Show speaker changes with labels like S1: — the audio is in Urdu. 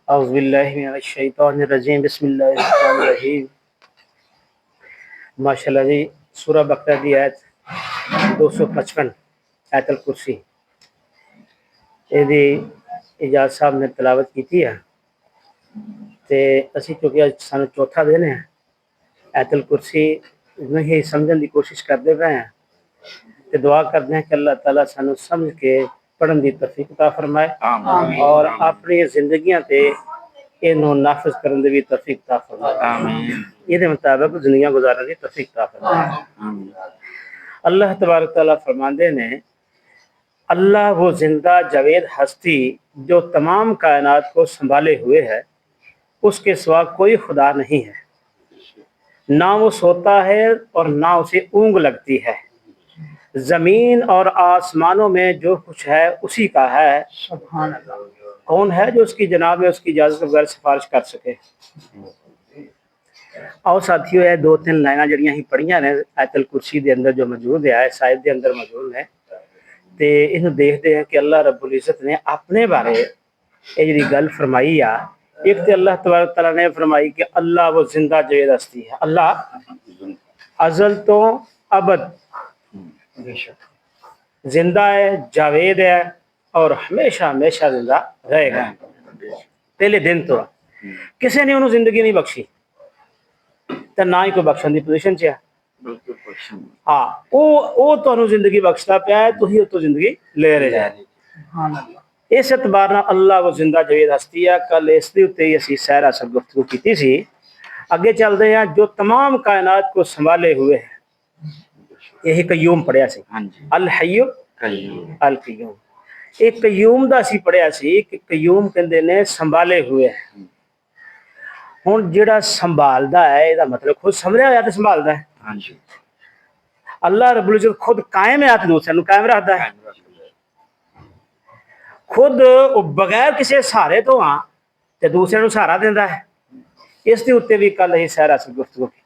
S1: اعوذ باللہ من الشیطان الرجیم بسم اللہ الرحمن الرحیم ماشاءاللہ جی سورہ بقرہ دی آیت 255 آیت الکرسی یہ اجاز صاحب نے تلاوت کی تھی تے اسی چونکہ سانو چوتھا دن ہے آیت الکرسی نہیں سمجھنے کی کوشش کرتے پے ہیں تے دعا کرتے ہیں کہ اللہ تعالیٰ سانو سمجھ کے پڑھن دی توفیق عطا فرمائے اور اپنی زندگیاں تے اینو نافذ کرن دی بھی توفیق عطا فرمائے یہ دے مطابق زندگیاں گزارنے دی توفیق عطا فرمائے اللہ تبارک تعالیٰ فرماندے نے اللہ وہ زندہ جاوید ہستی جو تمام کائنات کو سنبھالے ہوئے ہے، اس کے سوا کوئی خدا نہیں ہے، نہ وہ سوتا ہے اور نہ اسے اونگ لگتی ہے، زمین اور آسمانوں میں جو کچھ ہے اسی کا ہے، سبحان اللہ۔ کون ہے جو اس کی جناب میں اس کی اجازت کے بغیر سفارش کر سکے؟ اور ساتھیو یہ دو تین لائناں جڑیاں ہی پڑھیاں نے آیت الکرسی دے اندر جو موجود ہے سائد دے اندر موجود ہے تے انہوں دیکھتے ہیں کہ اللہ رب العزت نے اپنے بارے یہ جڑی گل فرمائی ایک تے اللہ تبارک تعالیٰ نے فرمائی کہ اللہ وہ زندہ جاوید ہستی ہے، اللہ ازل تو ابد زندہ ہے، جاوید ہے اور ہمیشہ ہمیشہ زندہ رہے گا۔ پہلے دن تو کسی نے انہوں زندگی نہیں بخشی تے نہ ہی کوئی بخشن دی پوزیشن چ ہے۔ ہاں وہ تو زندگی بخشتا پیا ہے، تو ہی تو زندگی لے رہے ہیں۔ اس اعتبار نال اللہ وہ زندہ جاوید ہستی ہے۔ کل اس دے اوتے ہی اسی سیر اصل گفتگو کیتی سی، اگے چلتے ہیں جو تمام کائنات کو سنبھالے ہوئے ہیں۔ یہی قیوم پڑھیا سی، الحی القیوم، ایک قیوم دا سی پڑھیا سی کہ قیوم کہندے نے سنبھالے ہوئے ہیں۔ ہن جڑا سنبھالدا ہے یہ مطلب خود سنبھلیا ہوا تے سنبھالدا ہے۔ اللہ رب العزت خود قائم ہے تے دوسرے نو قائم رکھدا ہے، خود بغیر کسی سہارے تو ہاں تے دوسرے نو سہارا دیندا ہے۔ اس دے اوتے بھی کل ہی سیر اصل گفتگو کی